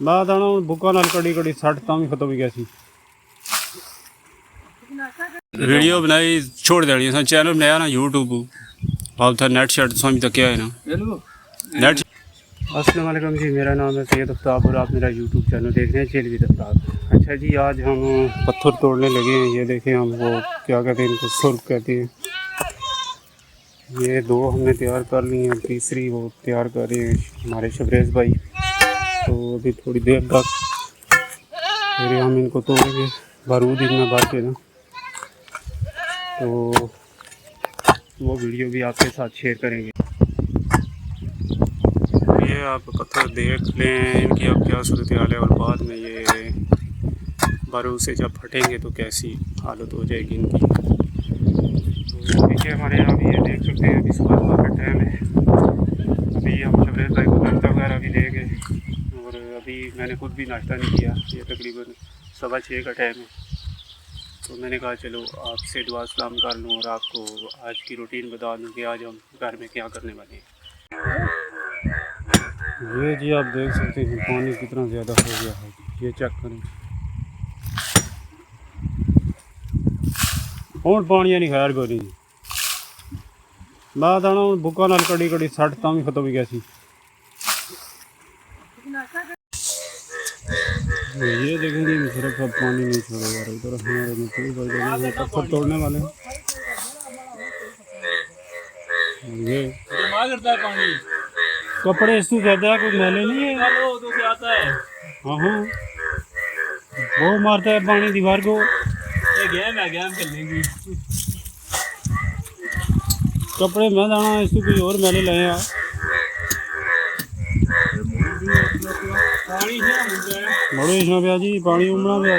बात आना बुका नाल कड़ी कड़ी सट तां भी खत्म हो गया सी। वीडियो बनाई छोड़ देनी असां चैनल बनाया ना यूट्यूब आप था नेट शर्ट समझ तक क्या है ना नेट। अस्सलाम वालेकुम जी, मेरा नाम है सैयद आफ्ताब और आप मेरा यूट्यूब चैनल देख रहे हैं चेलवीद आफ्ताब। अच्छा जी, आज हम पत्थर तोड़ने लगे हैं। ये देखें, हम वो क्या कहते हैं इनको, सुर्ख कहते हैं। ये दो हमने तैयार कर ली हैं, तीसरी वो तैयार कर रहे हैं हमारे शबरेज़ भाई। तो अभी थोड़ी देर तक फिर हम इनको तोड़ेंगे, बारूद इतना भर के ना। तो वो वीडियो भी आपके साथ शेयर करेंगे। ये आप पत्थर देख लें, इनकी अब क्या सूरत हाल है और बाद में ये बारूद से जब फटेंगे तो कैसी हालत हो जाएगी इनकी। तो देखिए हमारे यहाँ भी ये देख सकते हैं, अभी सुबह सुबह का टाइम है। अभी हम शबरेज़ भाई को नाश्ता वगैरह भी देंगे और अभी मैंने खुद भी नाश्ता नहीं किया। ये तकरीबन 6:15 का टाइम है। तो मैंने कहा चलो आपसे दुआ सलाम कर लूँ और आपको आज की रूटीन बता दूँ कि आज हम घर में क्या करने वाले हैं। ये जी आप देख सकते हैं पानी कितना ज़्यादा हो गया है, ये चेक करें। और पानी नहीं खैर कोई नहीं। बात आना बुका नाल कड़ी कड़ी सट तां भी खत्म हो गया सी। ये देखेंगे सिर्फ अब पानी नहीं छोड़ेगा इधर हमारे पत्थर तोड़ने वाले हैं। ये पानी कपड़े इसको कहता है, कोई मैले नहीं है। तो आता है हाँ हाँ, वो मारता है पानी दीवार को। ये गेम है, गेम खेलने की। कपड़े मैं दाना इसको कोई और मैले लाए आप। बड़े इसमें पिया जी पानी उमड़ा पिया।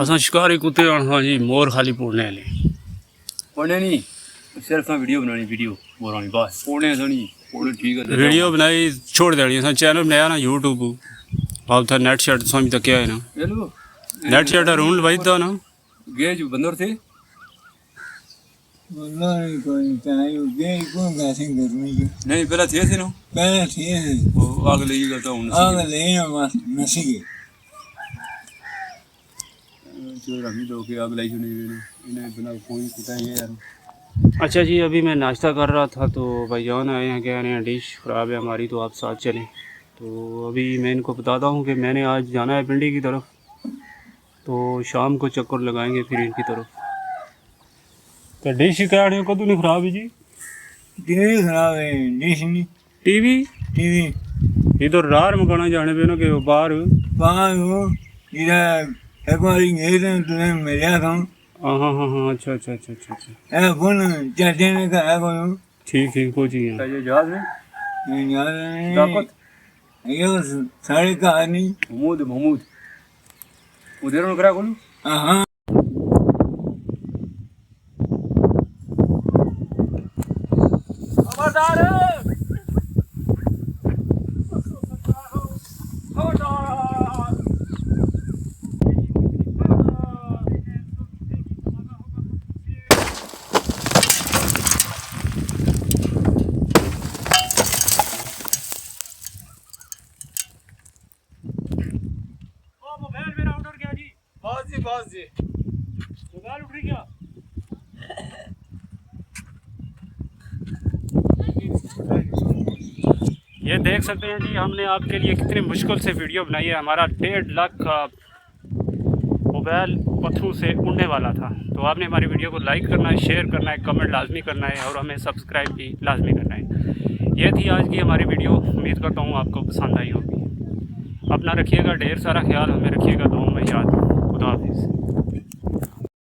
असां शिकारी कुत्ते हाँ जी, मोर खाली पूरने वाले पढ़ने नहीं, सिर्फ वीडियो बनानी, वीडियो बनानी बस। पढ़ने तो नहीं, पढ़ने ठीक है। वीडियो बनाई छोड़ देनी असां चैनल बनाया ना यूट्यूब आप था नेट शर्ट समझ तक क्या है ना नेट शर्ट रूल भाई था ना। गए जो बंदर थे नहीं पहला थे ना, पहले थे वो आग लगी करता हूँ आग ले ना नसी गए जो रमी दो के आग लगी नहीं इन्हें बना कोई कुत्ता ये यार। अच्छा जी, अभी मैं नाश्ता कर रहा था तो भाईजान आए हैं, कह रहे हैं डिश ख़राब है हमारी तो आप साथ चलें। तो अभी मैं इनको बताता हूँ कि मैंने आज जाना है पिंडी की तरफ, तो शाम को चक्कर लगाएंगे फिर इनकी तरफ। तो डिश क्या रहे हो, कदू नहीं ख़राब है जी? टीवी खराब है, डिश नहीं टीवी टीवी इधर रार मकाना जाने पे ना कि बाहर बाहर हो इधर एक बार गए थे तुम्हें मिला था। हाँ हाँ हाँ हाँ, अच्छा अच्छा अच्छा अच्छा अच्छा, ए फोन चाचा ने कहा करो ठीक ठीक पहुँची हैं। ये जहाज में यार ये साढ़े कहा नहीं महमूद उधर करा बोलूँ। हाँ बस जी मोबाइल उठ रही क्या? ये देख सकते हैं जी, हमने आपके लिए कितनी मुश्किल से वीडियो बनाई है। हमारा 1.5 लाख का मोबाइल पत्थरों से उड़ने वाला था। तो आपने हमारी वीडियो को लाइक करना है, शेयर करना है, कमेंट लाजमी करना है और हमें सब्सक्राइब भी लाजमी करना है। ये थी आज की हमारी वीडियो, उम्मीद करता हूँ आपको पसंद आई होगी। अपना रखिएगा ढेर सारा ख्याल, हमें रखिएगा दुआ में याद। खुदा हाफिज़।